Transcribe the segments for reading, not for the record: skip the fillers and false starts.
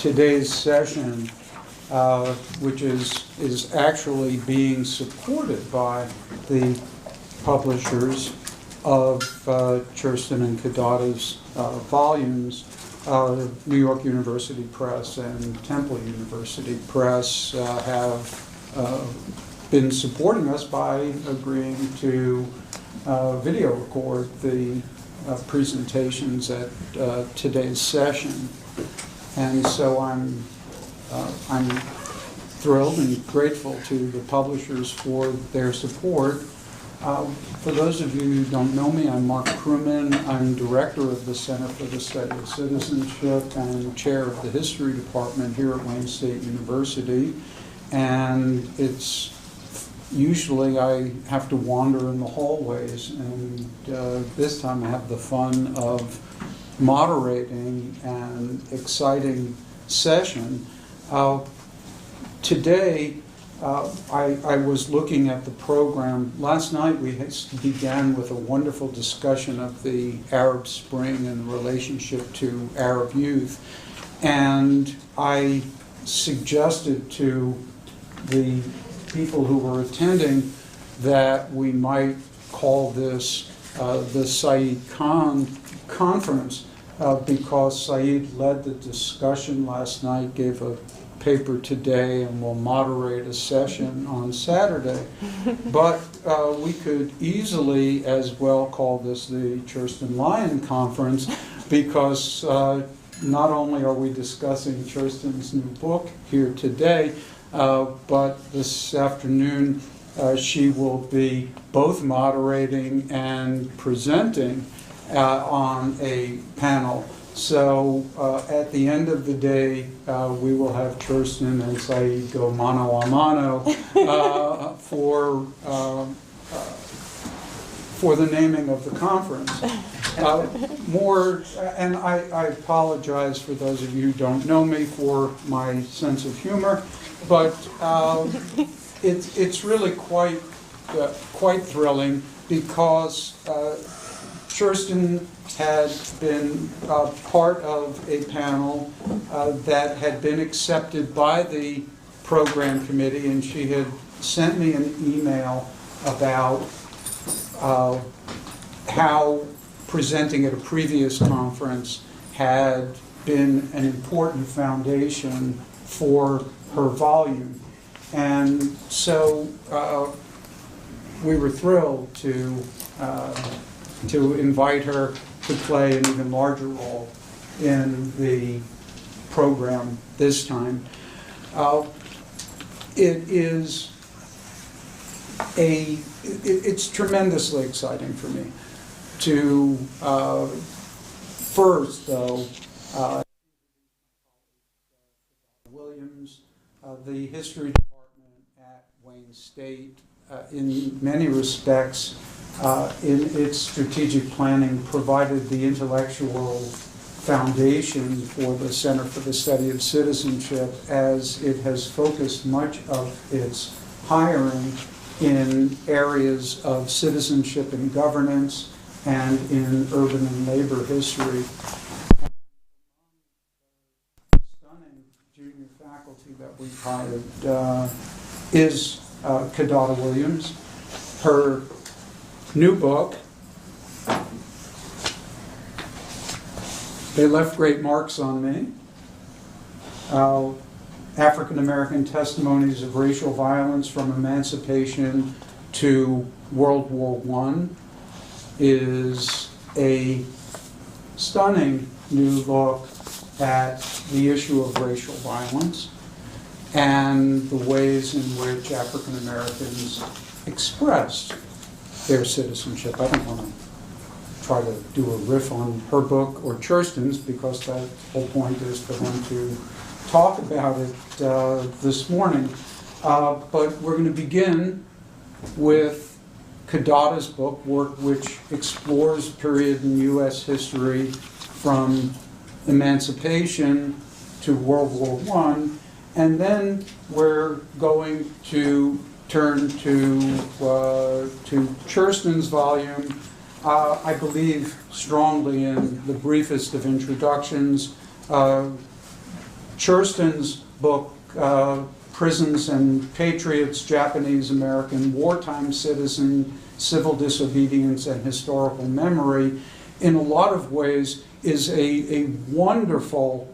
today's session, which is actually being supported by the publishers of Cherstin and Kidada's volumes. New York University Press and Temple University Press have been supporting us by agreeing to video record the presentations at today's session. And so I'm thrilled and grateful to the publishers for their support. For those of you who don't know me, I'm Mark Crewman. I'm director of the Center for the Study of Citizenship and chair of the History Department here at Wayne State University. And it's usually I have to wander in the hallways, and this time I have the fun of moderating an exciting session. Today, I was looking at the program. Last night we began with a wonderful discussion of the Arab Spring and the relationship to Arab youth. And I suggested to the people who were attending that we might call this the Said Khan Conference because Said led the discussion last night, gave a paper today, and will moderate a session on Saturday. But we could easily as well call this the Cherstin Lyon Conference because not only are we discussing Cherstin's new book here today, but this afternoon she will be both moderating and presenting on a panel. So at the end of the day, we will have Cherstin and Said go mano a mano for the naming of the conference. And I apologize for those of you who don't know me for my sense of humor, but it's really quite thrilling because Cherstin had been part of a panel that had been accepted by the program committee, and she had sent me an email about how presenting at a previous conference had been an important foundation for her volume. And so we were thrilled to invite her to play an even larger role in the program this time. It's tremendously exciting for me to first, though, Williams, the History Department at Wayne State, in many respects, in its strategic planning, provided the intellectual foundation for the Center for the Study of Citizenship, as it has focused much of its hiring in areas of citizenship and governance and in urban and labor history. Stunning junior faculty that we've hired is Kidada Williams. Her new book, they left great marks on me. African American Testimonies of Racial Violence from Emancipation to World War I is a stunning new look at the issue of racial violence and the ways in which African Americans expressed their citizenship. I don't want to try to do a riff on her book or Cherstin's because the whole point is for them to talk about it this morning. But we're going to begin with Kidada's book, work which explores period in U.S. history from Emancipation to World War I, and then we're going to turn to Cherstin's volume. I believe strongly in the briefest of introductions. Cherstin's book, Prisons and Patriots, Japanese American Wartime Citizen, Civil Disobedience and Historical Memory, in a lot of ways is a wonderful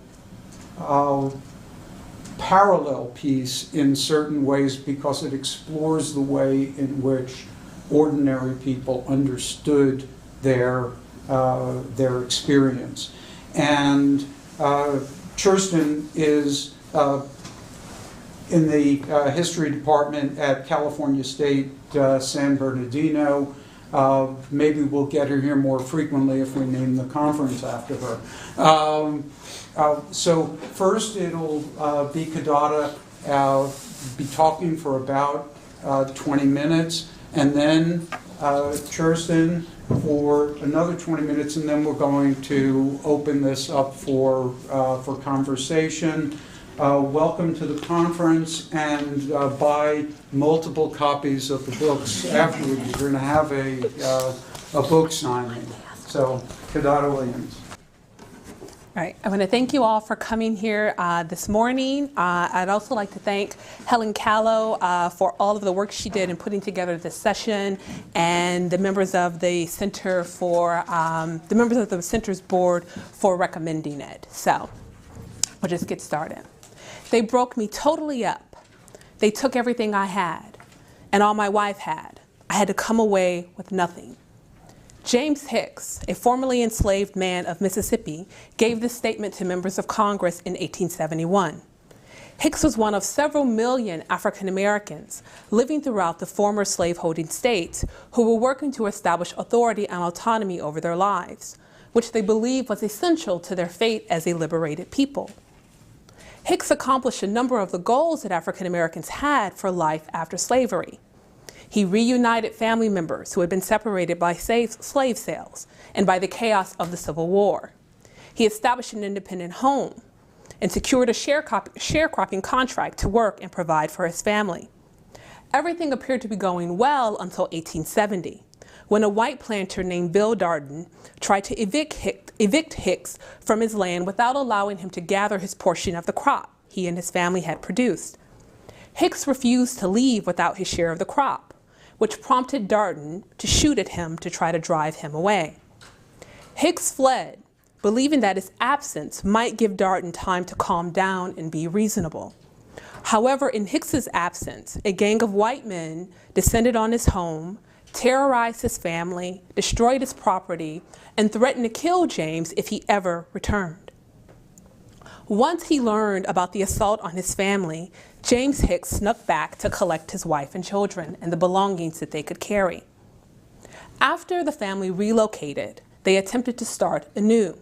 parallel piece in certain ways, because it explores the way in which ordinary people understood their experience. And Cherstin is in the history department at California State San Bernardino. Maybe we'll get her here more frequently if we name the conference after her. So first it'll be Kidada be talking for about 20 minutes, and then Cherstin for another 20 minutes, and then we're going to open this up for conversation. Welcome to the conference, and buy multiple copies of the books afterward. We're going to have a book signing. So, Kidada Williams. All right, I want to thank you all for coming here this morning. I'd also like to thank Helen Callow for all of the work she did in putting together this session, and the members of the Center for the members of the Center's board for recommending it. So, we'll just get started. They broke me totally up. They took everything I had, and all my wife had. I had to come away with nothing. James Hicks, a formerly enslaved man of Mississippi, gave this statement to members of Congress in 1871. Hicks was one of several million African Americans living throughout the former slaveholding states who were working to establish authority and autonomy over their lives, which they believed was essential to their fate as a liberated people. Hicks accomplished a number of the goals that African Americans had for life after slavery. He reunited family members who had been separated by slave sales and by the chaos of the Civil War. He established an independent home and secured a sharecropping contract to work and provide for his family. Everything appeared to be going well until 1870, when a white planter named Bill Darden tried to evict Hicks from his land without allowing him to gather his portion of the crop he and his family had produced. Hicks refused to leave without his share of the crop, which prompted Darden to shoot at him to try to drive him away. Hicks fled, believing that his absence might give Darden time to calm down and be reasonable. However, in Hicks's absence, a gang of white men descended on his home, terrorized his family, destroyed his property, and threatened to kill James if he ever returned. Once he learned about the assault on his family, James Hicks snuck back to collect his wife and children and the belongings that they could carry. After the family relocated, they attempted to start anew.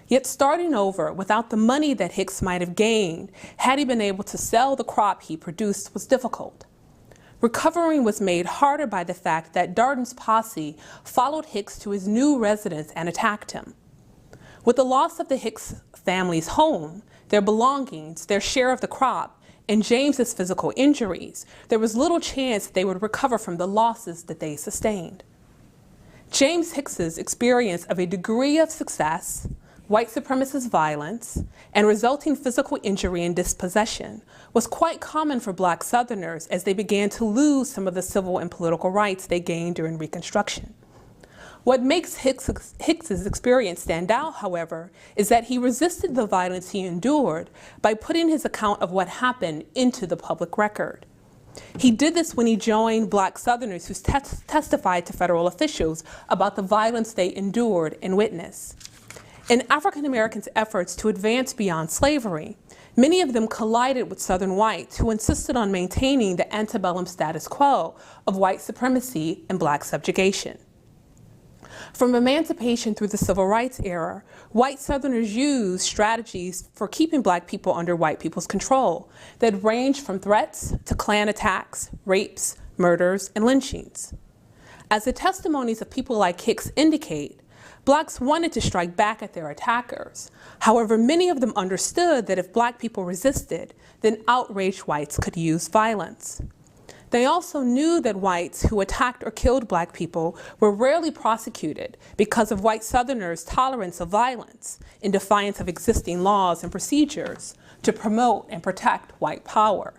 Yet starting over without the money that Hicks might have gained had he been able to sell the crop he produced was difficult. Recovering was made harder by the fact that Darden's posse followed Hicks to his new residence and attacked him. With the loss of the Hicks family's home, their belongings, their share of the crop, and James's physical injuries, there was little chance they would recover from the losses that they sustained. James Hicks's experience of a degree of success, white supremacist violence, and resulting physical injury and dispossession was quite common for Black Southerners as they began to lose some of the civil and political rights they gained during Reconstruction. What makes Hicks's experience stand out, however, is that he resisted the violence he endured by putting his account of what happened into the public record. He did this when he joined Black Southerners who testified to federal officials about the violence they endured and witnessed. In African Americans' efforts to advance beyond slavery, many of them collided with Southern whites who insisted on maintaining the antebellum status quo of white supremacy and Black subjugation. From Emancipation through the Civil Rights era, white Southerners used strategies for keeping Black people under white people's control that ranged from threats to Klan attacks, rapes, murders, and lynchings. As the testimonies of people like Hicks indicate, Blacks wanted to strike back at their attackers. However, many of them understood that if Black people resisted, then outraged whites could use violence. They also knew that whites who attacked or killed black people were rarely prosecuted because of white Southerners' tolerance of violence in defiance of existing laws and procedures to promote and protect white power.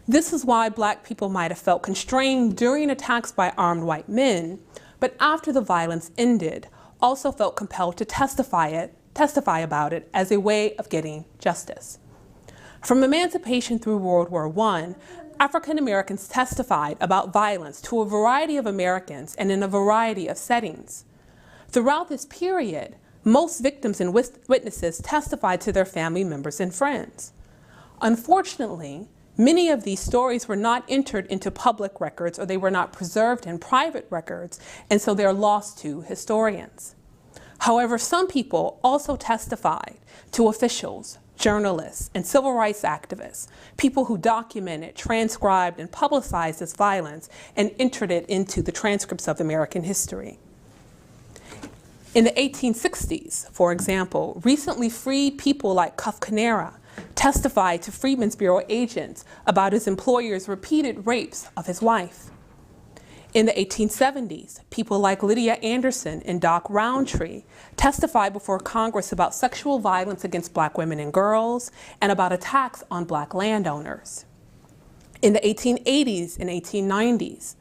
This is why black people might have felt constrained during attacks by armed white men, but after the violence ended, also felt compelled to testify about it as a way of getting justice. From Emancipation through World War I, African Americans testified about violence to a variety of Americans and in a variety of settings. Throughout this period, most victims and witnesses testified to their family members and friends. Unfortunately, many of these stories were not entered into public records, or they were not preserved in private records, and so they're lost to historians. However, some people also testified to officials, journalists, and civil rights activists, people who documented, transcribed, and publicized this violence and entered it into the transcripts of American history. In the 1860s, for example, recently freed people like Cuff Canera testified to Freedmen's Bureau agents about his employer's repeated rapes of his wife. In the 1870s, people like Lydia Anderson and Doc Roundtree testified before Congress about sexual violence against black women and girls and about attacks on black landowners. In the 1880s and 1890s,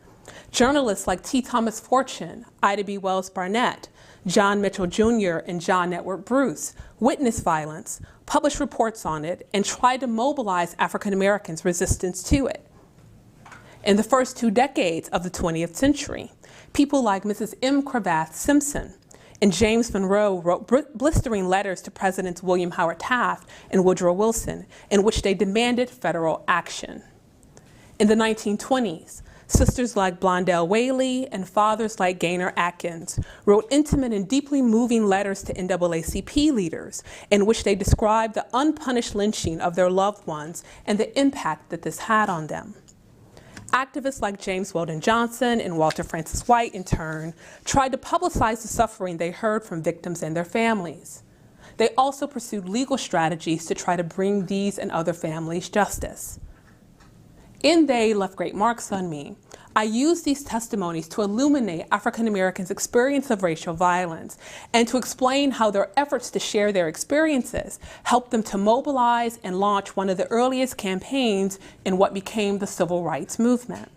journalists like T. Thomas Fortune, Ida B. Wells Barnett, John Mitchell Jr., and John Edward Bruce witnessed violence, published reports on it, and tried to mobilize African Americans' resistance to it. In the first 2 decades of the 20th century, people like Mrs. M. Cravath Simpson and James Monroe wrote blistering letters to Presidents William Howard Taft and Woodrow Wilson in which they demanded federal action. In the 1920s, sisters like Blondell Whaley and fathers like Gaynor Atkins wrote intimate and deeply moving letters to NAACP leaders in which they described the unpunished lynching of their loved ones and the impact that this had on them. Activists like James Weldon Johnson and Walter Francis White, in turn, tried to publicize the suffering they heard from victims and their families. They also pursued legal strategies to try to bring these and other families justice. In They Left Great Marks on Me, I use these testimonies to illuminate African Americans' experience of racial violence and to explain how their efforts to share their experiences helped them to mobilize and launch one of the earliest campaigns in what became the civil rights movement.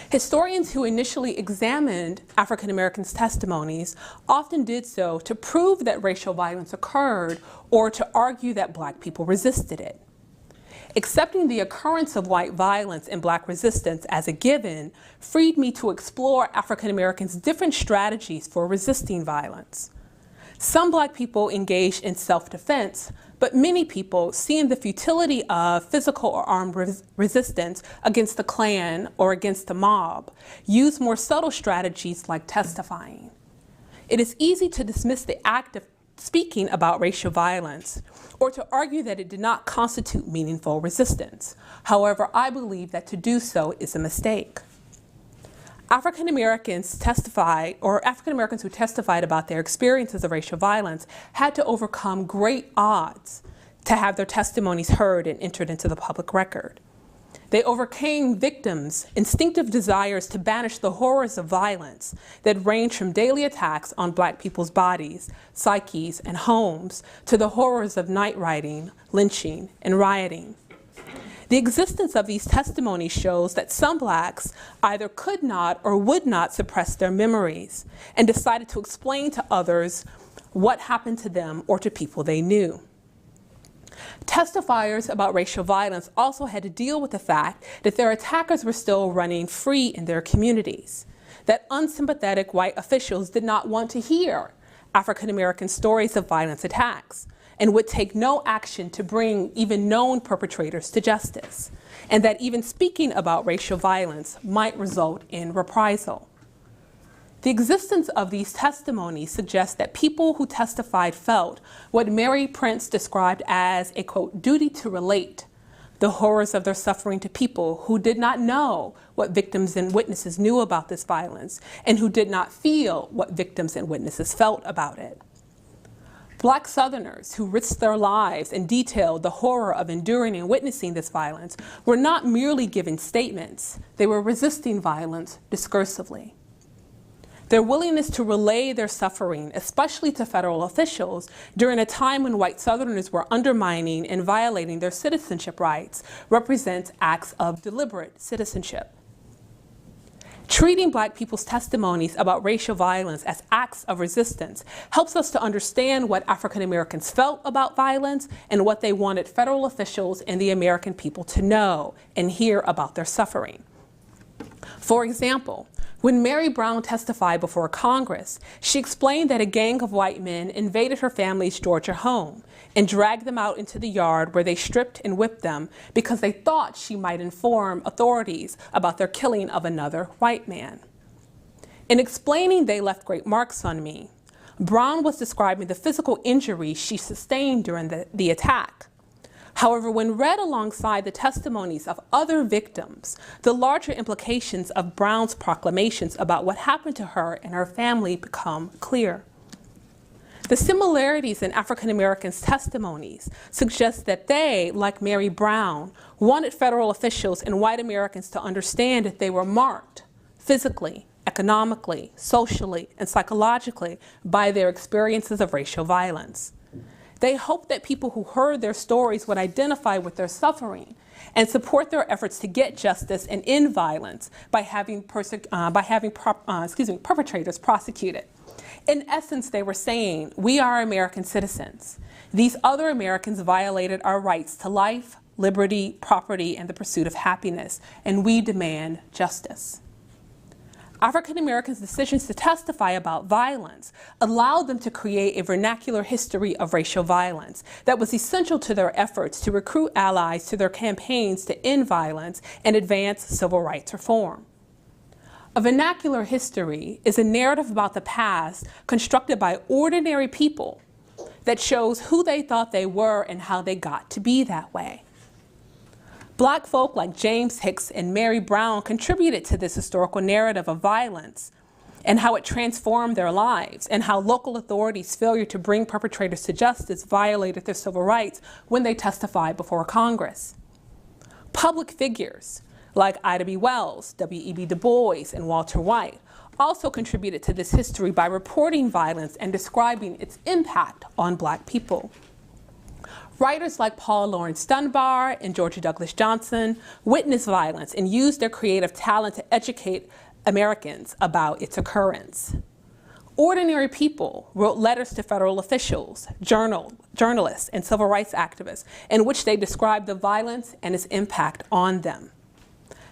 Historians who initially examined African Americans' testimonies often did so to prove that racial violence occurred or to argue that black people resisted it. Accepting the occurrence of white violence and black resistance as a given freed me to explore African Americans' different strategies for resisting violence. Some black people engaged in self-defense, but many people, seeing the futility of physical or armed resistance against the Klan or against the mob, used more subtle strategies like testifying. It is easy to dismiss the act of speaking about racial violence, or to argue that it did not constitute meaningful resistance. However, I believe that to do so is a mistake. African Americans who testified about their experiences of racial violence had to overcome great odds to have their testimonies heard and entered into the public record. They overcame victims' instinctive desires to banish the horrors of violence that range from daily attacks on black people's bodies, psyches, and homes to the horrors of night riding, lynching, and rioting. The existence of these testimonies shows that some blacks either could not or would not suppress their memories and decided to explain to others what happened to them or to people they knew. Testifiers about racial violence also had to deal with the fact that their attackers were still running free in their communities, that unsympathetic white officials did not want to hear African American stories of violence attacks and would take no action to bring even known perpetrators to justice, and that even speaking about racial violence might result in reprisal. The existence of these testimonies suggests that people who testified felt what Mary Prince described as a, quote, duty to relate the horrors of their suffering to people who did not know what victims and witnesses knew about this violence and who did not feel what victims and witnesses felt about it. Black Southerners who risked their lives and detailed the horror of enduring and witnessing this violence were not merely giving statements, they were resisting violence discursively. Their willingness to relay their suffering, especially to federal officials, during a time when white Southerners were undermining and violating their citizenship rights, represents acts of deliberate citizenship. Treating Black people's testimonies about racial violence as acts of resistance helps us to understand what African Americans felt about violence and what they wanted federal officials and the American people to know and hear about their suffering. For example, when Mary Brown testified before Congress, she explained that a gang of white men invaded her family's Georgia home and dragged them out into the yard where they stripped and whipped them because they thought she might inform authorities about their killing of another white man. In explaining they left great marks on me, Brown was describing the physical injury she sustained during the attack. However, when read alongside the testimonies of other victims, the larger implications of Brown's proclamations about what happened to her and her family become clear. The similarities in African Americans' testimonies suggest that they, like Mary Brown, wanted federal officials and white Americans to understand that they were marked physically, economically, socially, and psychologically by their experiences of racial violence. They hoped that people who heard their stories would identify with their suffering and support their efforts to get justice and end violence by having perpetrators prosecuted. In essence, they were saying, we are American citizens. These other Americans violated our rights to life, liberty, property, and the pursuit of happiness, and we demand justice. African Americans' decisions to testify about violence allowed them to create a vernacular history of racial violence that was essential to their efforts to recruit allies to their campaigns to end violence and advance civil rights reform. A vernacular history is a narrative about the past constructed by ordinary people that shows who they thought they were and how they got to be that way. Black folk like James Hicks and Mary Brown contributed to this historical narrative of violence and how it transformed their lives and how local authorities' failure to bring perpetrators to justice violated their civil rights when they testified before Congress. Public figures like Ida B. Wells, W.E.B. Du Bois, and Walter White also contributed to this history by reporting violence and describing its impact on Black people. Writers like Paul Laurence Dunbar and Georgia Douglas Johnson witnessed violence and used their creative talent to educate Americans about its occurrence. Ordinary people wrote letters to federal officials, journalists, and civil rights activists in which they described the violence and its impact on them.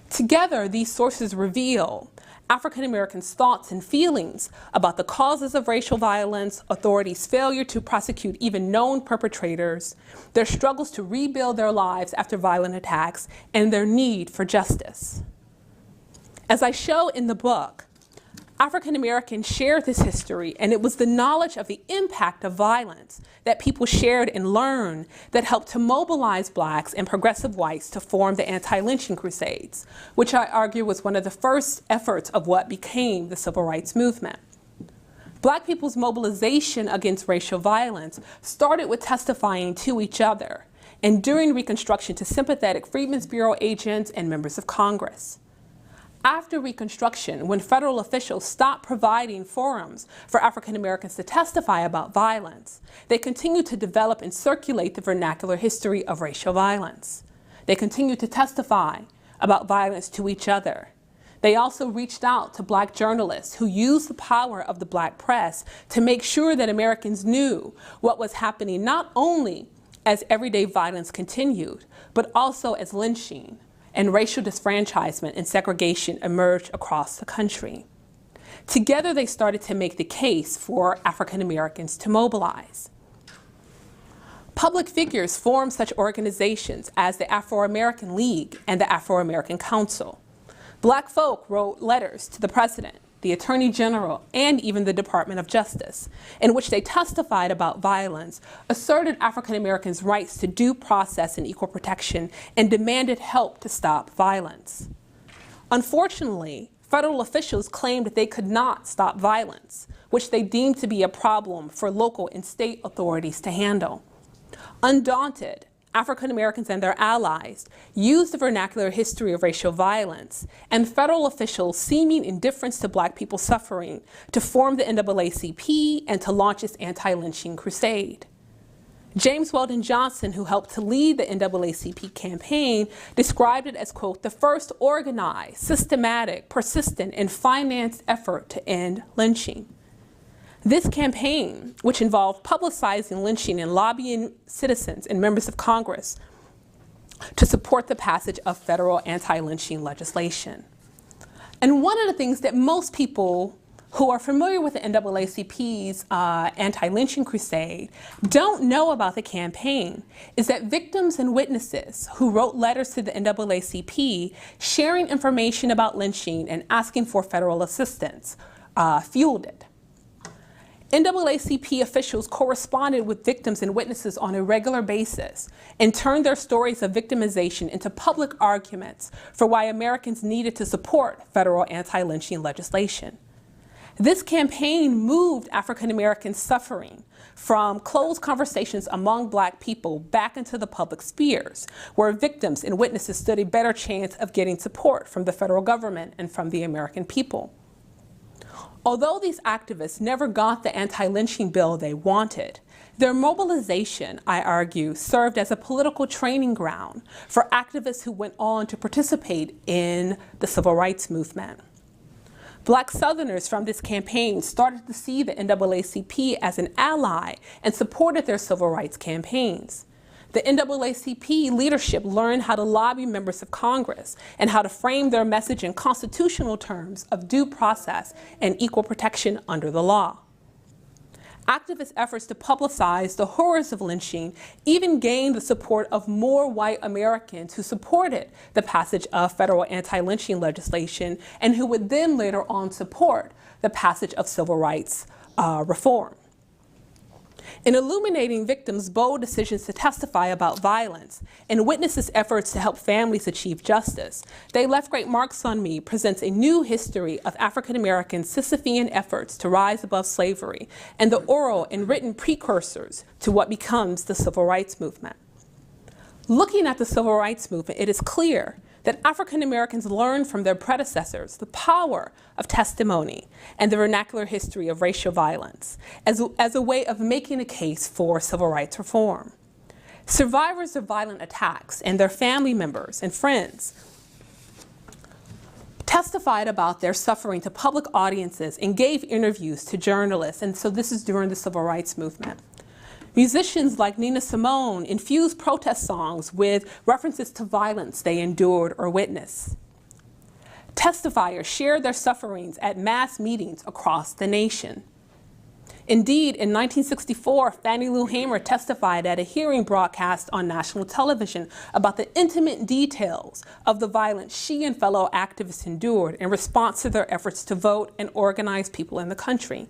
Together, these sources reveal African Americans' thoughts and feelings about the causes of racial violence, authorities' failure to prosecute even known perpetrators, their struggles to rebuild their lives after violent attacks, and their need for justice. As I show in the book, African Americans shared this history, and it was the knowledge of the impact of violence that people shared and learned that helped to mobilize Blacks and progressive whites to form the anti-lynching crusades, which I argue was one of the first efforts of what became the civil rights movement. Black people's mobilization against racial violence started with testifying to each other, and during Reconstruction to sympathetic Freedmen's Bureau agents and members of Congress. After Reconstruction, when federal officials stopped providing forums for African Americans to testify about violence, they continued to develop and circulate the vernacular history of racial violence. They continued to testify about violence to each other. They also reached out to Black journalists who used the power of the Black press to make sure that Americans knew what was happening not only as everyday violence continued, but also as lynching and racial disfranchisement and segregation emerged across the country. Together, they started to make the case for African Americans to mobilize. Public figures formed such organizations as the Afro-American League and the Afro-American Council. Black folk wrote letters to the President, the Attorney General, and even the Department of Justice, in which they testified about violence, asserted African Americans' rights to due process and equal protection, and demanded help to stop violence. Unfortunately, federal officials claimed that they could not stop violence, which they deemed to be a problem for local and state authorities to handle. Undaunted, African Americans and their allies used the vernacular history of racial violence and federal officials' seeming indifference to Black people's suffering to form the NAACP and to launch its anti-lynching crusade. James Weldon Johnson, who helped to lead the NAACP campaign, described it as, quote, the first organized, systematic, persistent, and financed effort to end lynching. This campaign, which involved publicizing lynching and lobbying citizens and members of Congress to support the passage of federal anti-lynching legislation. And one of the things that most people who are familiar with the NAACP's anti-lynching crusade don't know about the campaign is that victims and witnesses who wrote letters to the NAACP sharing information about lynching and asking for federal assistance fueled it. NAACP officials corresponded with victims and witnesses on a regular basis and turned their stories of victimization into public arguments for why Americans needed to support federal anti-lynching legislation. This campaign moved African Americans suffering from closed conversations among Black people back into the public spheres, where victims and witnesses stood a better chance of getting support from the federal government and from the American people. Although these activists never got the anti-lynching bill they wanted, their mobilization, I argue, served as a political training ground for activists who went on to participate in the civil rights movement. Black Southerners from this campaign started to see the NAACP as an ally and supported their civil rights campaigns. The NAACP leadership learned how to lobby members of Congress and how to frame their message in constitutional terms of due process and equal protection under the law. Activist efforts to publicize the horrors of lynching even gained the support of more white Americans who supported the passage of federal anti-lynching legislation and who would then later on support the passage of civil rights reform. In illuminating victims' bold decisions to testify about violence and witnesses' efforts to help families achieve justice, They Left Great Marks on Me presents a new history of African American Sisyphean efforts to rise above slavery and the oral and written precursors to what becomes the civil rights movement. Looking at the civil rights movement, it is clear that African Americans learned from their predecessors the power of testimony and the vernacular history of racial violence as a way of making a case for civil rights reform. Survivors of violent attacks and their family members and friends testified about their suffering to public audiences and gave interviews to journalists, and so this is during the civil rights movement. Musicians like Nina Simone infused protest songs with references to violence they endured or witnessed. Testifiers shared their sufferings at mass meetings across the nation. Indeed, in 1964, Fannie Lou Hamer testified at a hearing broadcast on national television about the intimate details of the violence she and fellow activists endured in response to their efforts to vote and organize people in the country.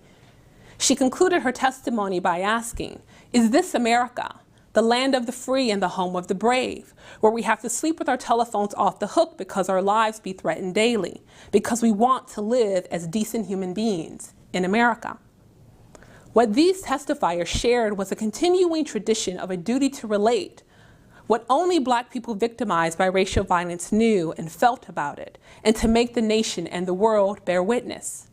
She concluded her testimony by asking, "Is this America, the land of the free and the home of the brave, where we have to sleep with our telephones off the hook because our lives be threatened daily, because we want to live as decent human beings in America?" What these testifiers shared was a continuing tradition of a duty to relate what only Black people victimized by racial violence knew and felt about it, and to make the nation and the world bear witness.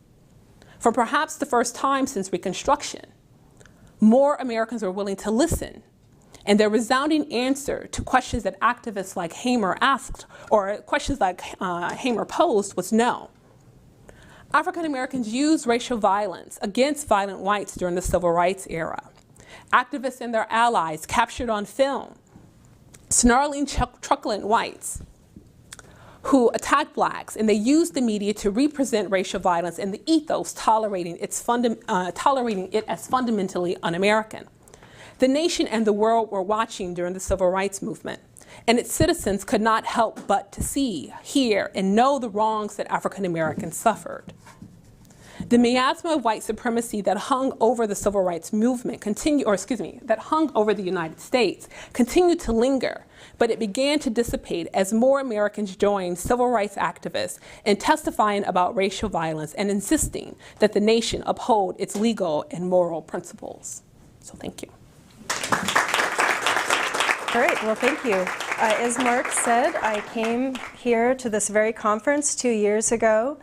For perhaps the first time since Reconstruction, more Americans were willing to listen, and their resounding answer to questions that activists like Hamer asked, or questions like Hamer posed, was no. African Americans used racial violence against violent whites during the civil rights era. Activists and their allies captured on film snarling, truculent whites who attacked Blacks, and they used the media to represent racial violence and the ethos tolerating it as fundamentally un-American. The nation and the world were watching during the civil rights movement, and its citizens could not help but to see, hear, and know the wrongs that African Americans suffered. The miasma of white supremacy that hung over the civil rights movement that hung over the United States continued to linger, but it began to dissipate as more Americans joined civil rights activists in testifying about racial violence and insisting that the nation uphold its legal and moral principles. So thank you. Great, well, thank you. As Mark said, I came here to this very conference 2 years ago,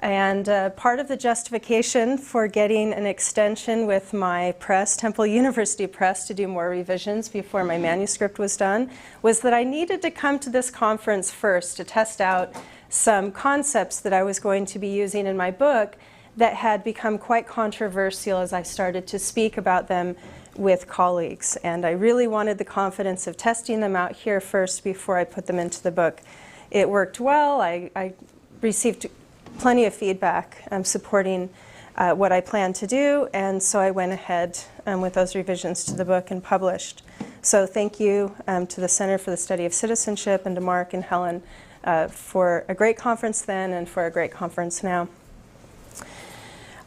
and part of the justification for getting an extension with my press, Temple University Press, to do more revisions before my manuscript was done, was that I needed to come to this conference first to test out some concepts that I was going to be using in my book that had become quite controversial as I started to speak about them with colleagues. And I really wanted the confidence of testing them out here first before I put them into the book. It worked well. I received plenty of feedback supporting what I planned to do, and so I went ahead with those revisions to the book and published. So thank you to the Center for the Study of Citizenship and to Mark and Helen for a great conference then and for a great conference now.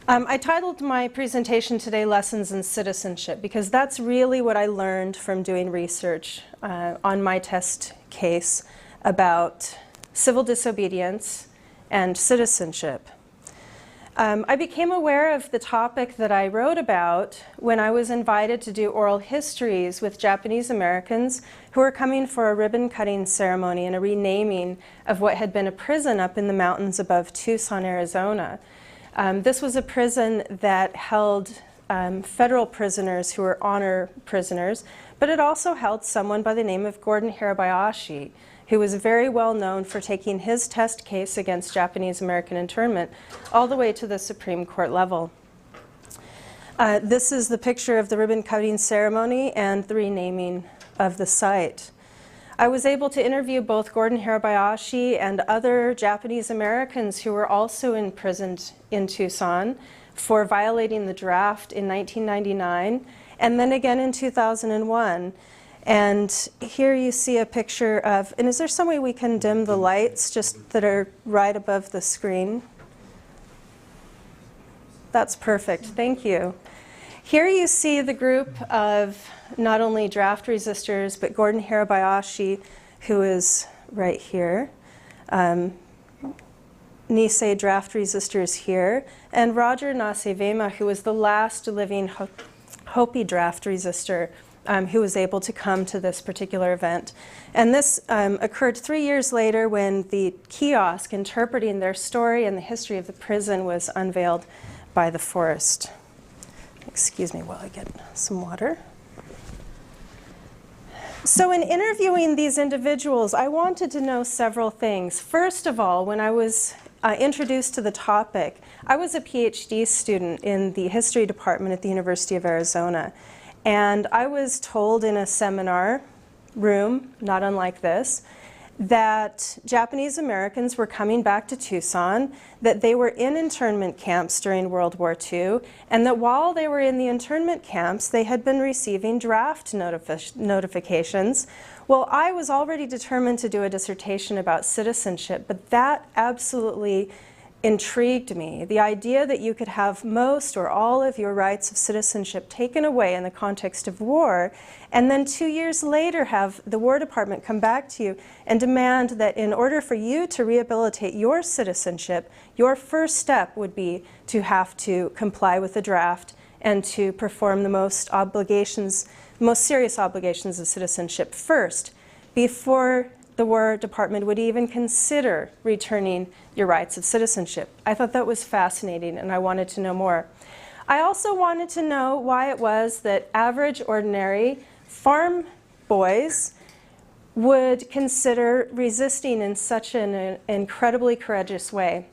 I titled my presentation today, Lessons in Citizenship, because that's really what I learned from doing research on my test case about civil disobedience and citizenship. I became aware of the topic that I wrote about when I was invited to do oral histories with Japanese Americans who were coming for a ribbon-cutting ceremony and a renaming of what had been a prison up in the mountains above Tucson, Arizona. This was a prison that held federal prisoners who were honor prisoners, but it also held someone by the name of Gordon Hirabayashi, who was very well known for taking his test case against Japanese American internment all the way to the Supreme Court level. This is the picture of the ribbon-cutting ceremony and the renaming of the site. I was able to interview both Gordon Hirabayashi and other Japanese Americans who were also imprisoned in Tucson for violating the draft in 1999 and then again in 2001. And here you see a picture of, and is there some way we can dim the lights just that are right above the screen? That's perfect, thank you. Here you see the group of not only draft resistors, but Gordon Hirabayashi, who is right here. Nisei draft resistors here, and Roger Nasevema, who was the last living Hopi draft resistor who was able to come to this particular event. And this occurred 3 years later when the kiosk interpreting their story and the history of the prison was unveiled by the forest. Excuse me while I get some water. So in interviewing these individuals, I wanted to know several things. First of all, when I was introduced to the topic, I was a PhD student in the history department at the University of Arizona. And I was told in a seminar room, not unlike this, that Japanese Americans were coming back to Tucson, that they were in internment camps during World War II, and that while they were in the internment camps, they had been receiving draft notifications. Well, I was already determined to do a dissertation about citizenship, but that absolutely intrigued me. The idea that you could have most or all of your rights of citizenship taken away in the context of war, and then 2 years later have the War Department come back to you and demand that in order for you to rehabilitate your citizenship, your first step would be to have to comply with the draft and to perform the most serious obligations of citizenship first, before the War Department would even consider returning your rights of citizenship. I thought that was fascinating, and I wanted to know more. I also wanted to know why it was that average, ordinary farm boys would consider resisting in such an incredibly courageous way.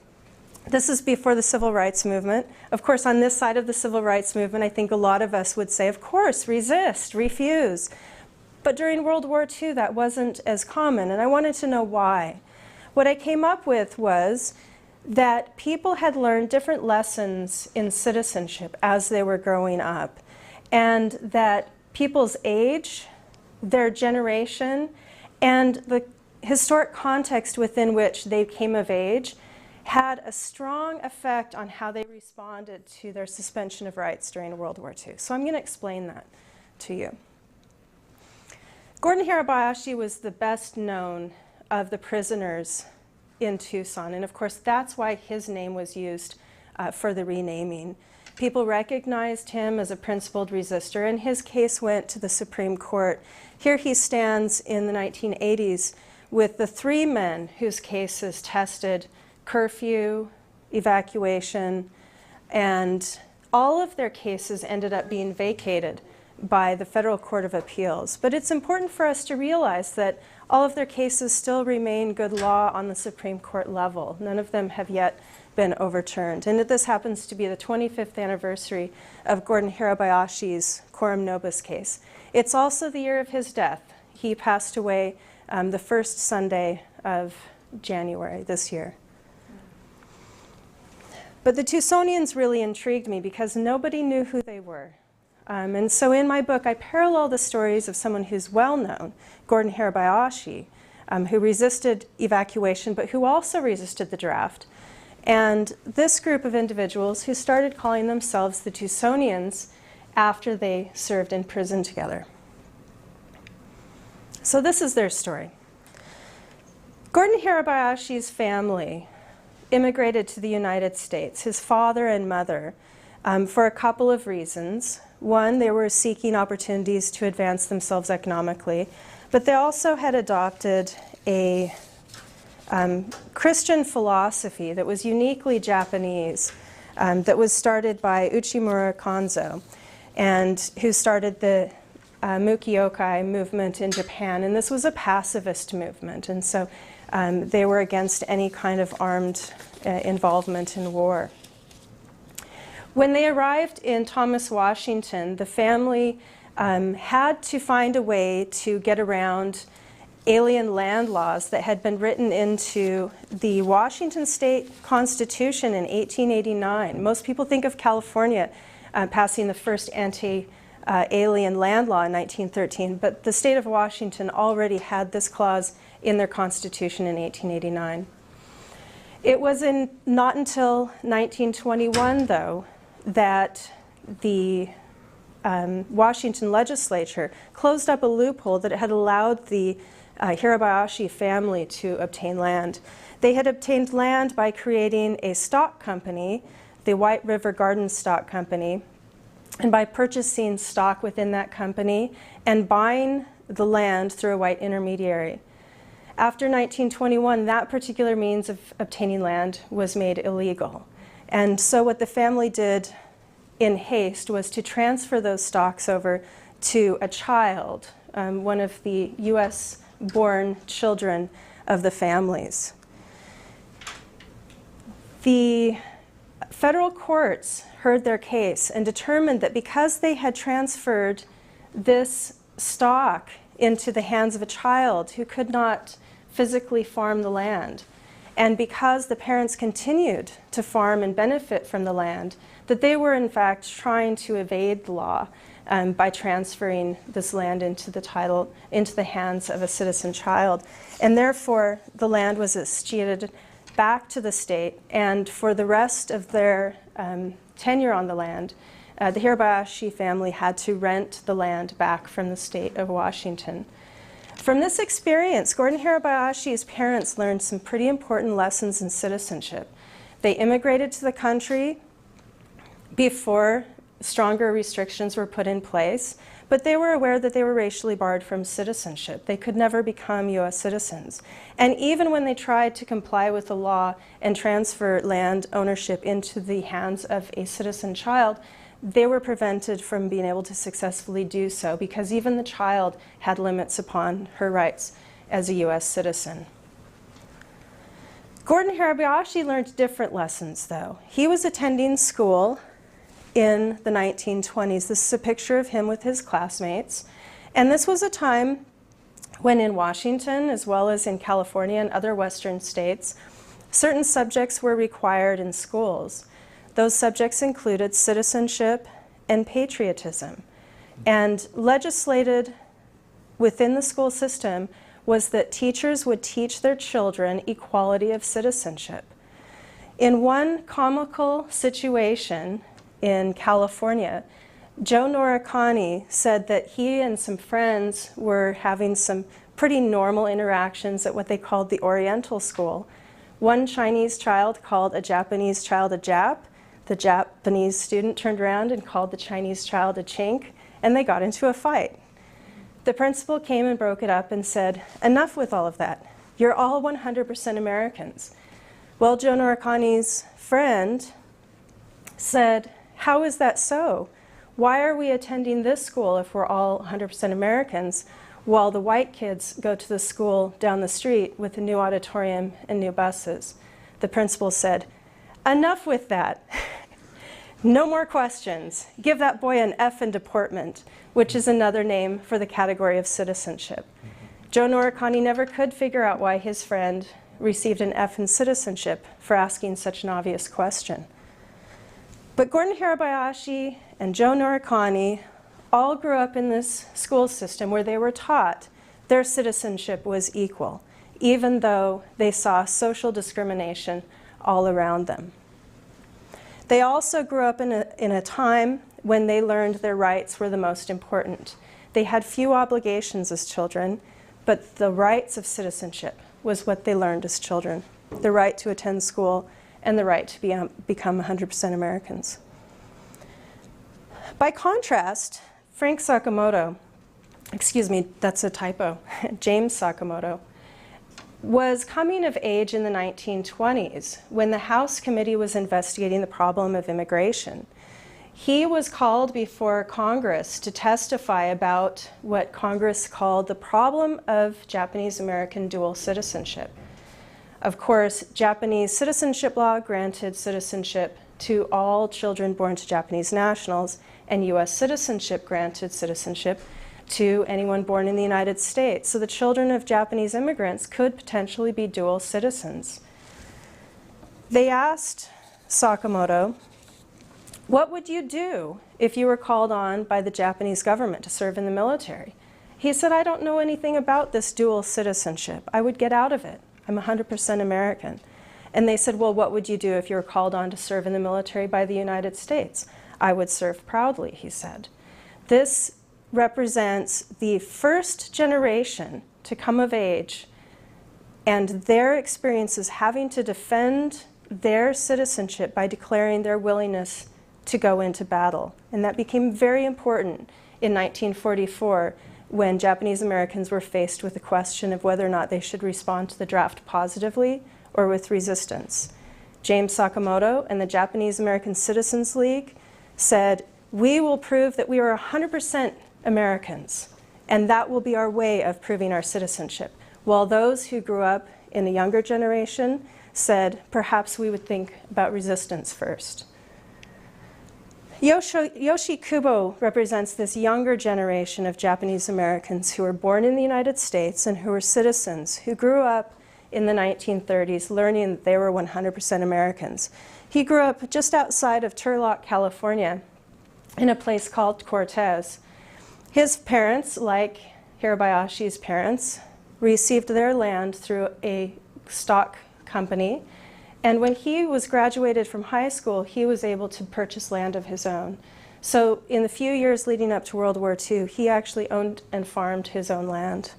This is before the Civil Rights Movement. Of course, on this side of the Civil Rights Movement, I think a lot of us would say, of course, resist, refuse. But during World War II, that wasn't as common, and I wanted to know why. What I came up with was that people had learned different lessons in citizenship as they were growing up, and that people's age, their generation, and the historic context within which they came of age had a strong effect on how they responded to their suspension of rights during World War II. So I'm going to explain that to you. Gordon Hirabayashi was the best known of the prisoners in Tucson, and of course that's why his name was used for the renaming. People recognized him as a principled resistor, and his case went to the Supreme Court. Here he stands in the 1980s with the 3 men whose cases tested curfew, evacuation, and all of their cases ended up being vacated by the Federal Court of Appeals. But it's important for us to realize that all of their cases still remain good law on the Supreme Court level. None of them have yet been overturned. And this happens to be the 25th anniversary of Gordon Hirabayashi's Coram Nobis case. It's also the year of his death. He passed away the first Sunday of January this year. But the Tucsonians really intrigued me because nobody knew who they were. And so in my book, I parallel the stories of someone who's well known, Gordon Hirabayashi, who resisted evacuation, but who also resisted the draft. And this group of individuals who started calling themselves the Tucsonians after they served in prison together. So this is their story. Gordon Hirabayashi's family immigrated to the United States, his father and mother, for a couple of reasons. One, they were seeking opportunities to advance themselves economically, but they also had adopted a Christian philosophy that was uniquely Japanese, that was started by Uchimura Kanzo, and who started the Mukiokai movement in Japan. And this was a pacifist movement, and so they were against any kind of armed involvement in war. When they arrived in Thomas, Washington, the family had to find a way to get around alien land laws that had been written into the Washington State Constitution in 1889. Most people think of California passing the first anti-alien land law in 1913, but the state of Washington already had this clause in their Constitution in 1889. It was not until 1921, though, that the Washington legislature closed up a loophole that had allowed the Hirabayashi family to obtain land. They had obtained land by creating a stock company, the White River Garden Stock Company, and by purchasing stock within that company and buying the land through a white intermediary. After 1921, that particular means of obtaining land was made illegal. And so what the family did in haste was to transfer those stocks over to a child, one of the US-born children of the families. The federal courts heard their case and determined that because they had transferred this stock into the hands of a child who could not physically farm the land, and because the parents continued to farm and benefit from the land, that they were in fact trying to evade the law by transferring this land into the hands of a citizen child. And therefore, the land was escheated back to the state, and for the rest of their tenure on the land, the Hirabayashi family had to rent the land back from the state of Washington. From this experience, Gordon Hirabayashi's parents learned some pretty important lessons in citizenship. They immigrated to the country before stronger restrictions were put in place, but they were aware that they were racially barred from citizenship. They could never become US citizens. And even when they tried to comply with the law and transfer land ownership into the hands of a citizen child, they were prevented from being able to successfully do so because even the child had limits upon her rights as a US citizen. Gordon Hirabayashi learned different lessons, though. He was attending school in the 1920s. This is a picture of him with his classmates. And this was a time when in Washington, as well as in California and other Western states, certain subjects were required in schools. Those subjects included citizenship and patriotism. And legislated within the school system was that teachers would teach their children equality of citizenship. In one comical situation in California, Joe Norikani said that he and some friends were having some pretty normal interactions at what they called the Oriental School. One Chinese child called a Japanese child a Jap. The Japanese student turned around and called the Chinese child a chink, and they got into a fight. The principal came and broke it up and said, "Enough with all of that. You're all 100% Americans." Well, Joe Norikani's friend said, "How is that so? Why are we attending this school if we're all 100% Americans, while the white kids go to the school down the street with a new auditorium and new buses?" The principal said, "Enough with that. No more questions. Give that boy an F in deportment," which is another name for the category of citizenship. Joe Norikani never could figure out why his friend received an F in citizenship for asking such an obvious question. But Gordon Hirabayashi and Joe Norikani all grew up in this school system where they were taught their citizenship was equal, even though they saw social discrimination all around them. They also grew up in a time when they learned their rights were the most important. They had few obligations as children, but the rights of citizenship was what they learned as children. The right to attend school and the right to become 100% Americans. By contrast, Frank Sakamoto, excuse me, that's a typo, James Sakamoto, was coming of age in the 1920s when the House Committee was investigating the problem of immigration. He was called before Congress to testify about what Congress called the problem of Japanese American dual citizenship. Of course, Japanese citizenship law granted citizenship to all children born to Japanese nationals, and US citizenship granted citizenship to anyone born in the United States. So the children of Japanese immigrants could potentially be dual citizens. They asked Sakamoto, "What would you do if you were called on by the Japanese government to serve in the military?" He said, "I don't know anything about this dual citizenship. I would get out of it. I'm 100% American." And they said, "Well, what would you do if you were called on to serve in the military by the United States?" "I would serve proudly," he said. This represents the first generation to come of age and their experiences having to defend their citizenship by declaring their willingness to go into battle. And that became very important in 1944 when Japanese Americans were faced with the question of whether or not they should respond to the draft positively or with resistance. James Sakamoto and the Japanese American Citizens League said, "We will prove that we are 100% Americans, and that will be our way of proving our citizenship." While those who grew up in the younger generation said, "Perhaps we would think about resistance first." Yoshi Kubo represents this younger generation of Japanese Americans who were born in the United States and who were citizens, who grew up in the 1930s learning that they were 100% Americans. He grew up just outside of Turlock, California, in a place called Cortez. His parents, like Hirabayashi's parents, received their land through a stock company. And when he was graduated from high school, he was able to purchase land of his own. So in the few years leading up to World War II, he actually owned and farmed his own land.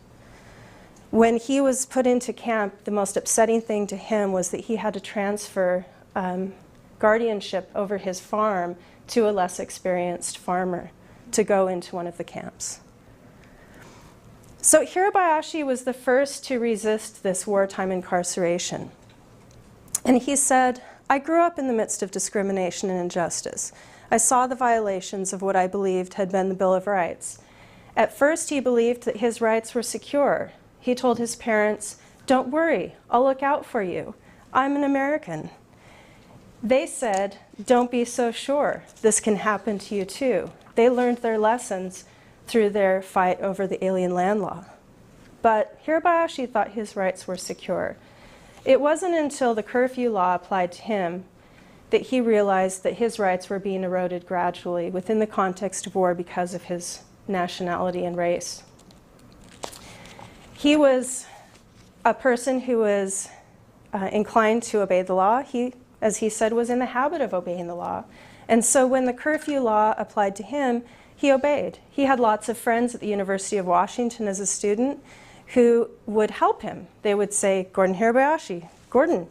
When he was put into camp, the most upsetting thing to him was that he had to transfer guardianship over his farm to a less experienced farmer to go into one of the camps. So Hirabayashi was the first to resist this wartime incarceration. And he said, "I grew up in the midst of discrimination and injustice. I saw the violations of what I believed had been the Bill of Rights. At first, he believed that his rights were secure. He told his parents, 'Don't worry, I'll look out for you. I'm an American.' They said, 'Don't be so sure. This can happen to you too.' They learned their lessons through their fight over the alien land law. But Hirabayashi thought his rights were secure. It wasn't until the curfew law applied to him that he realized that his rights were being eroded gradually within the context of war because of his nationality and race. He was a person who was inclined to obey the law. He as he said, was in the habit of obeying the law. And so when the curfew law applied to him, he obeyed. He had lots of friends at the University of Washington as a student who would help him. They would say, Gordon Hirabayashi, Gordon,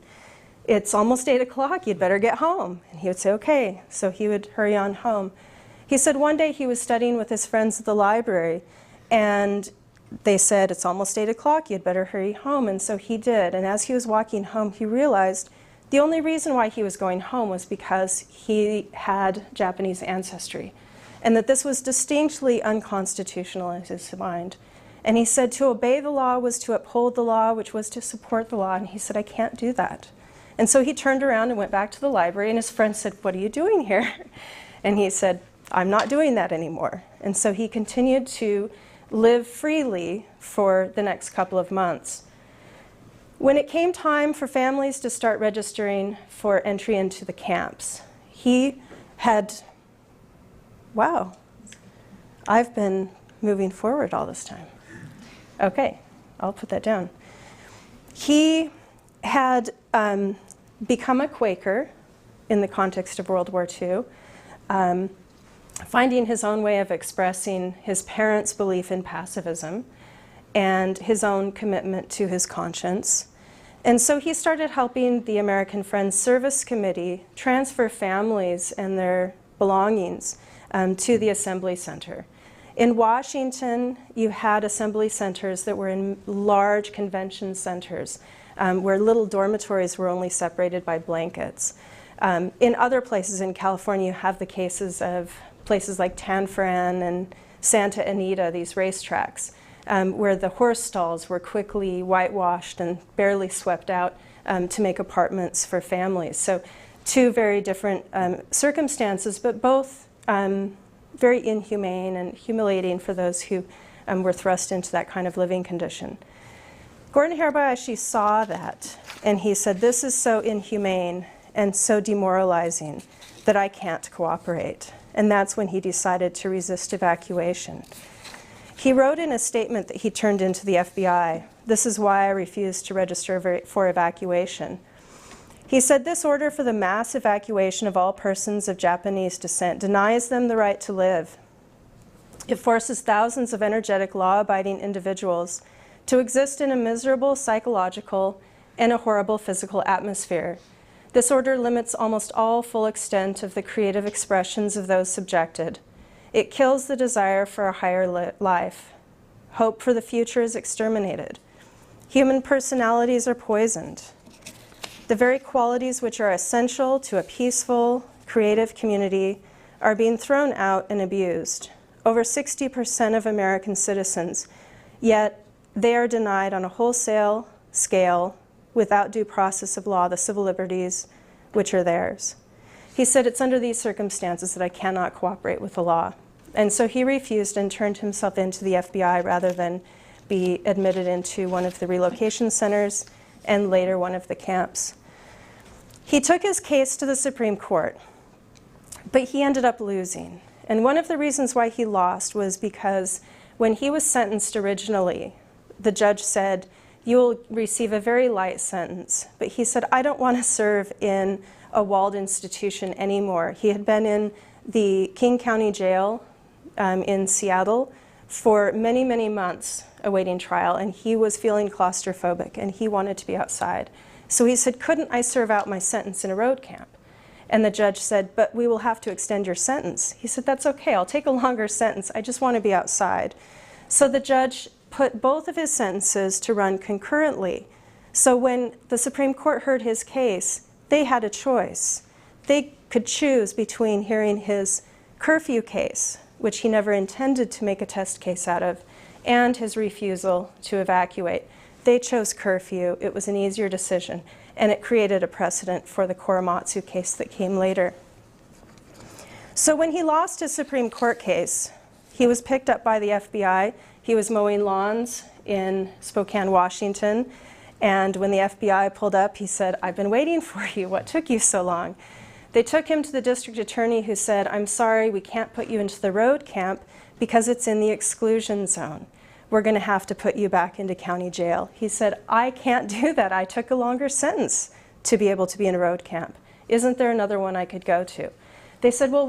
it's almost 8 o'clock, you'd better get home. And he would say, okay. So he would hurry on home. He said one day he was studying with his friends at the library, and they said, it's almost 8 o'clock, you'd better hurry home. And so he did. And as he was walking home, he realized the only reason why he was going home was because he had Japanese ancestry, and that this was distinctly unconstitutional in his mind. And he said to obey the law was to uphold the law, which was to support the law. And he said, I can't do that. And so he turned around and went back to the library, and his friend said, what are you doing here? And he said, I'm not doing that anymore. And so he continued to live freely for the next couple of months. When it came time for families to start registering for entry into the camps, he had, wow, I've been moving forward all this time. Okay, I'll put that down. He had become a Quaker in the context of World War II, finding his own way of expressing his parents' belief in pacifism and his own commitment to his conscience. And so he started helping the American Friends Service Committee transfer families and their belongings to the Assembly Center. In Washington, you had assembly centers that were in large convention centers where little dormitories were only separated by blankets. In other places in California, you have the cases of places like Tanforan and Santa Anita, these racetracks, where the horse stalls were quickly whitewashed and barely swept out to make apartments for families. So two very different circumstances, but both very inhumane and humiliating for those who were thrust into that kind of living condition. Gordon Hirabayashi saw that, and he said, this is so inhumane and so demoralizing that I can't cooperate. And that's when he decided to resist evacuation. He wrote in a statement that he turned into the FBI, this is why I refused to register for evacuation. He said, this order for the mass evacuation of all persons of Japanese descent denies them the right to live. It forces thousands of energetic, law-abiding individuals to exist in a miserable psychological and a horrible physical atmosphere. This order limits almost all full extent of the creative expressions of those subjected. It kills the desire for a higher life. Hope for the future is exterminated. Human personalities are poisoned. The very qualities which are essential to a peaceful, creative community are being thrown out and abused. Over 60% of American citizens, yet they are denied on a wholesale scale, without due process of law, the civil liberties which are theirs. He said, it's under these circumstances that I cannot cooperate with the law. And so he refused and turned himself into the FBI rather than be admitted into one of the relocation centers and later one of the camps. He took his case to the Supreme Court, but he ended up losing. And one of the reasons why he lost was because when he was sentenced originally, the judge said, you will receive a very light sentence. But he said, I don't want to serve in a walled institution anymore. He had been in the King County Jail in Seattle for many, many months awaiting trial, and he was feeling claustrophobic, and he wanted to be outside. So he said, couldn't I serve out my sentence in a road camp? And the judge said, but we will have to extend your sentence. He said, that's okay, I'll take a longer sentence. I just want to be outside. So the judge put both of his sentences to run concurrently. So when the Supreme Court heard his case, they had a choice. They could choose between hearing his curfew case, which he never intended to make a test case out of, and his refusal to evacuate. They chose curfew. It was an easier decision, and it created a precedent for the Korematsu case that came later. So when he lost his Supreme Court case, he was picked up by the FBI. He was mowing lawns in Spokane, Washington, and when the FBI pulled up, he said, I've been waiting for you. What took you so long? They took him to the district attorney, who said, I'm sorry, we can't put you into the road camp because it's in the exclusion zone. We're going to have to put you back into county jail. He said, I can't do that. I took a longer sentence to be able to be in a road camp. Isn't there another one I could go to? They said, well,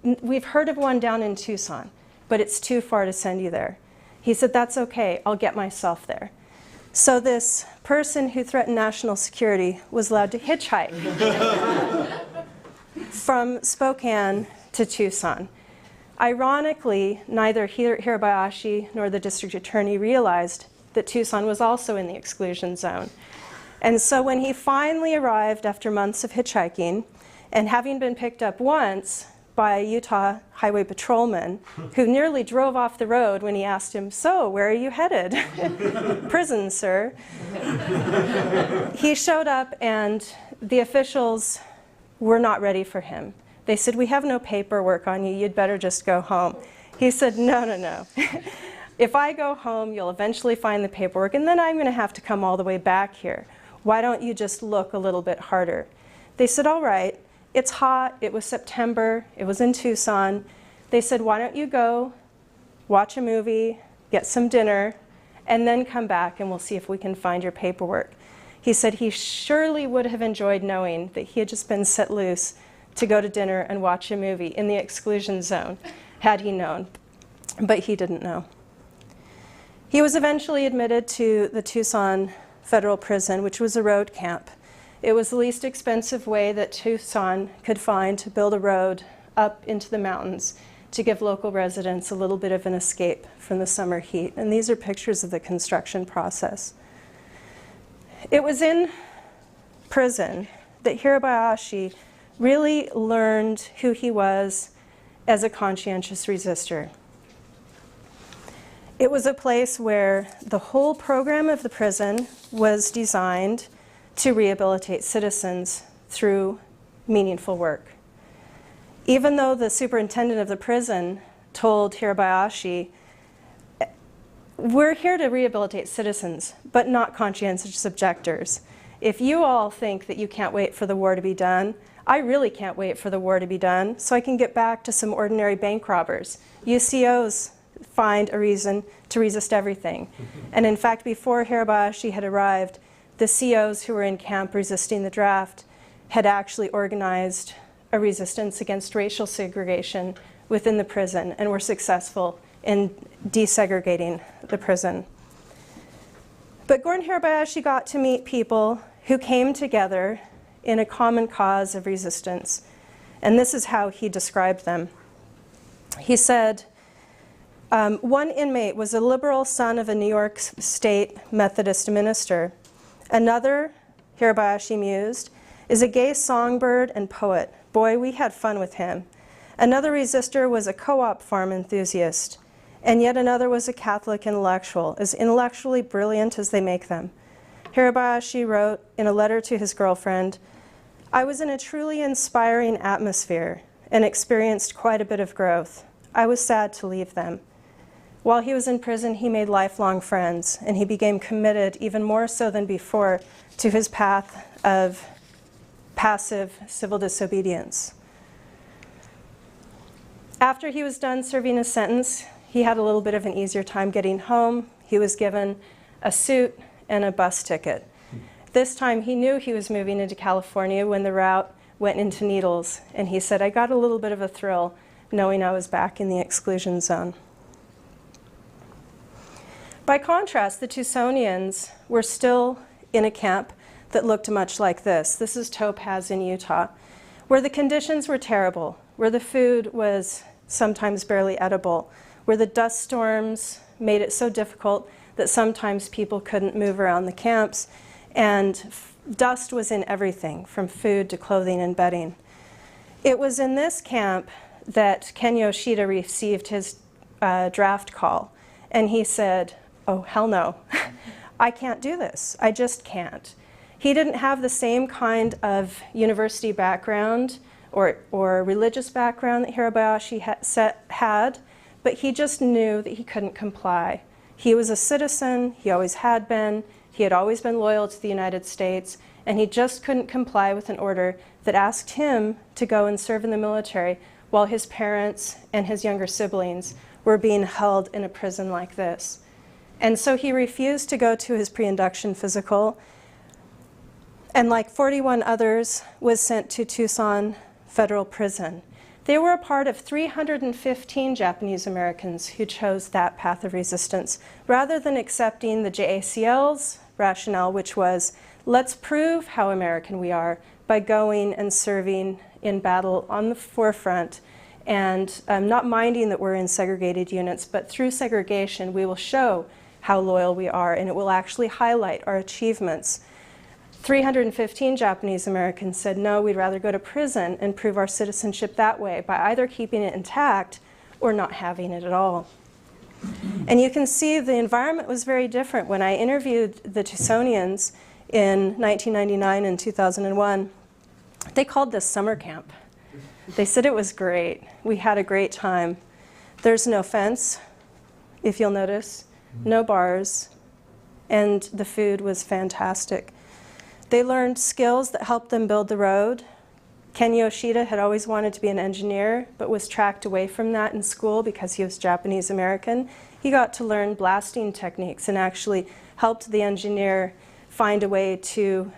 we've heard of one down in Tucson, but it's too far to send you there. He said, that's okay, I'll get myself there. So this person who threatened national security was allowed to hitchhike from Spokane to Tucson. Ironically, neither Hirabayashi nor the district attorney realized that Tucson was also in the exclusion zone. And so when he finally arrived after months of hitchhiking, and having been picked up once by a Utah highway patrolman who nearly drove off the road when he asked him, so where are you headed? Prison, sir. He showed up and the officials were not ready for him. They said, we have no paperwork on you, you'd better just go home. He said, no, no, no. If I go home, you'll eventually find the paperwork, and then I'm going to have to come all the way back here. Why don't you just look a little bit harder? They said, all right, it's hot, it was September, it was in Tucson. They said, why don't you go watch a movie, get some dinner, and then come back and we'll see if we can find your paperwork. He said he surely would have enjoyed knowing that he had just been set loose to go to dinner and watch a movie in the exclusion zone, had he known, but he didn't know. He was eventually admitted to the Tucson Federal Prison, which was a road camp. It was the least expensive way that Tucson could find to build a road up into the mountains to give local residents a little bit of an escape from the summer heat. And these are pictures of the construction process. It was in prison that Hirabayashi really learned who he was as a conscientious resistor. It was a place where the whole program of the prison was designed to rehabilitate citizens through meaningful work. Even though the superintendent of the prison told Hirabayashi, we're here to rehabilitate citizens, but not conscientious objectors. If you all think that you can't wait for the war to be done, I really can't wait for the war to be done so I can get back to some ordinary bank robbers. UCOs find a reason to resist everything. And in fact, before Hirabayashi had arrived, the COs who were in camp resisting the draft had actually organized a resistance against racial segregation within the prison and were successful in desegregating the prison. But Gordon Hirabayashi got to meet people who came together in a common cause of resistance. And this is how he described them. He said, one inmate was a liberal son of a New York State Methodist minister. Another, Hirabayashi mused, is a gay songbird and poet. Boy, we had fun with him. Another resistor was a co-op farm enthusiast. And yet another was a Catholic intellectual, as intellectually brilliant as they make them. Hirabayashi wrote in a letter to his girlfriend, I was in a truly inspiring atmosphere and experienced quite a bit of growth. I was sad to leave them. While he was in prison, he made lifelong friends, and he became committed, even more so than before, to his path of passive civil disobedience. After he was done serving his sentence, he had a little bit of an easier time getting home. He was given a suit and a bus ticket. This time he knew he was moving into California when the route went into Needles, and he said, I got a little bit of a thrill knowing I was back in the exclusion zone. By contrast, the Tucsonians were still in a camp that looked much like this. This is Topaz in Utah, where the conditions were terrible, where the food was sometimes barely edible, where the dust storms made it so difficult that sometimes people couldn't move around the camps, and dust was in everything, from food to clothing and bedding. It was in this camp that Ken Yoshida received his draft call, and he said, oh, hell no, I can't do this, I just can't. He didn't have the same kind of university background or religious background that Hirabayashi had, but he just knew that he couldn't comply. He was a citizen, he always had been, he had always been loyal to the United States, and he just couldn't comply with an order that asked him to go and serve in the military while his parents and his younger siblings were being held in a prison like this. And so he refused to go to his pre-induction physical. and like 41 others, was sent to Tucson Federal Prison. They were a part of 315 Japanese Americans who chose that path of resistance, rather than accepting the JACL's rationale, which was, let's prove how American we are by going and serving in battle on the forefront and not minding that we're in segregated units, but through segregation we will show how loyal we are, and it will actually highlight our achievements. 315 Japanese Americans said, no, we'd rather go to prison and prove our citizenship that way, by either keeping it intact or not having it at all. And you can see the environment was very different. When I interviewed the Tucsonians in 1999 and 2001, they called this summer camp. They said it was great. We had a great time. There's no fence, if you'll notice, no bars, and the food was fantastic. They learned skills that helped them build the road. Ken Yoshida had always wanted to be an engineer, but was tracked away from that in school because he was Japanese American. He got to learn blasting techniques and actually helped the engineer find a way to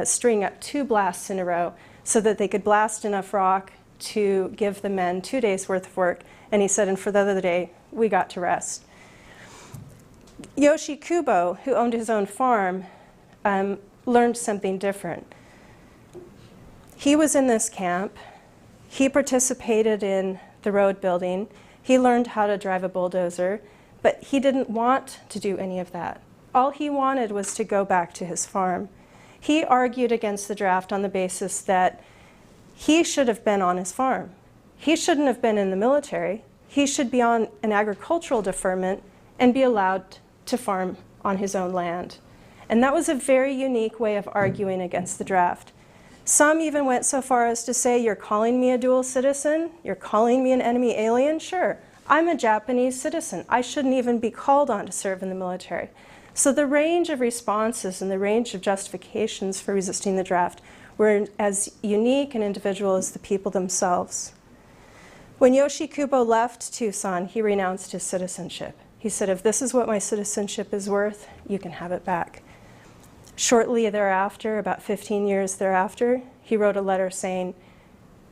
string up 2 blasts in a row so that they could blast enough rock to give the men 2 days worth of work. And he said, and for the other day, we got to rest. Yoshi Kubo, who owned his own farm, learned something different. He was in this camp. He participated in the road building. He learned how to drive a bulldozer, but he didn't want to do any of that. All he wanted was to go back to his farm. He argued against the draft on the basis that he should have been on his farm. He shouldn't have been in the military. He should be on an agricultural deferment and be allowed to farm on his own land. And that was a very unique way of arguing against the draft. Some even went so far as to say, you're calling me a dual citizen? You're calling me an enemy alien? Sure, I'm a Japanese citizen. I shouldn't even be called on to serve in the military. So the range of responses and the range of justifications for resisting the draft were as unique and individual as the people themselves. When Yoshi Kubo left Tucson, he renounced his citizenship. He said, if this is what my citizenship is worth, you can have it back. Shortly thereafter, about 15 years thereafter, he wrote a letter saying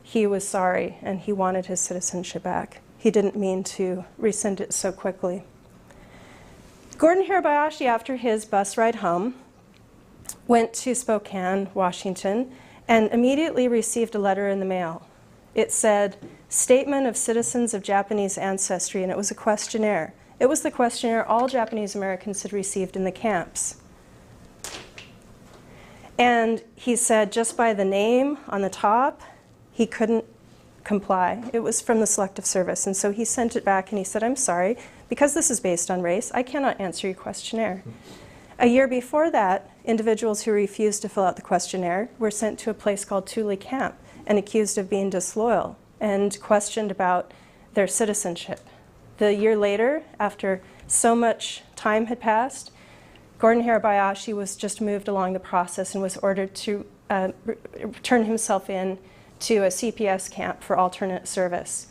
he was sorry and he wanted his citizenship back. He didn't mean to rescind it so quickly. Gordon Hirabayashi, after his bus ride home, went to Spokane, Washington, and immediately received a letter in the mail. It said, Statement of Citizens of Japanese Ancestry, and it was a questionnaire. It was the questionnaire all Japanese Americans had received in the camps. And he said just by the name on the top, he couldn't comply. It was from the Selective Service. And so he sent it back and he said, I'm sorry, because this is based on race, I cannot answer your questionnaire. A year before that, individuals who refused to fill out the questionnaire were sent to a place called Thule Camp and accused of being disloyal and questioned about their citizenship. The year later, after so much time had passed, Gordon Hirabayashi was just moved along the process and was ordered to turn himself in to a CPS camp for alternate service.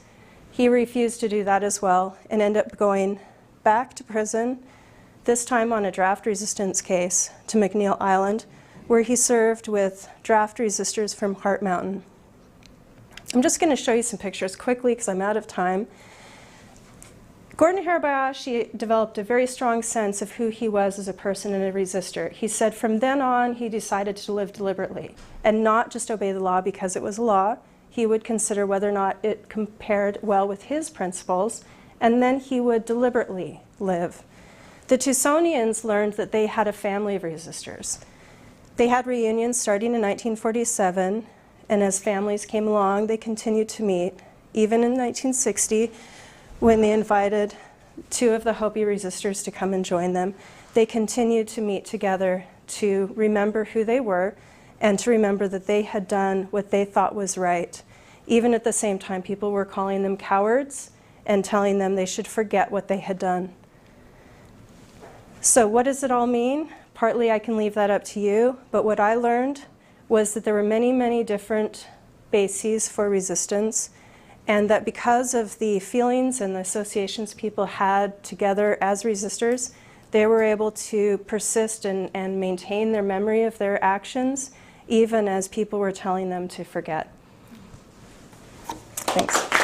He refused to do that as well and ended up going back to prison, this time on a draft resistance case, to McNeil Island, where he served with draft resistors from Heart Mountain. I'm just going to show you some pictures quickly because I'm out of time. Gordon Hirabayashi developed a very strong sense of who he was as a person and a resistor. He said from then on he decided to live deliberately and not just obey the law because it was a law. He would consider whether or not it compared well with his principles, and then he would deliberately live. The Tucsonians learned that they had a family of resistors. They had reunions starting in 1947, and as families came along, they continued to meet. Even in 1960, when they invited 2 of the Hopi resistors to come and join them, they continued to meet together to remember who they were and to remember that they had done what they thought was right. Even at the same time, people were calling them cowards and telling them they should forget what they had done. So what does it all mean? Partly I can leave that up to you, but what I learned was that there were many, many different bases for resistance, and that because of the feelings and the associations people had together as resistors, they were able to persist and maintain their memory of their actions, even as people were telling them to forget. Thanks.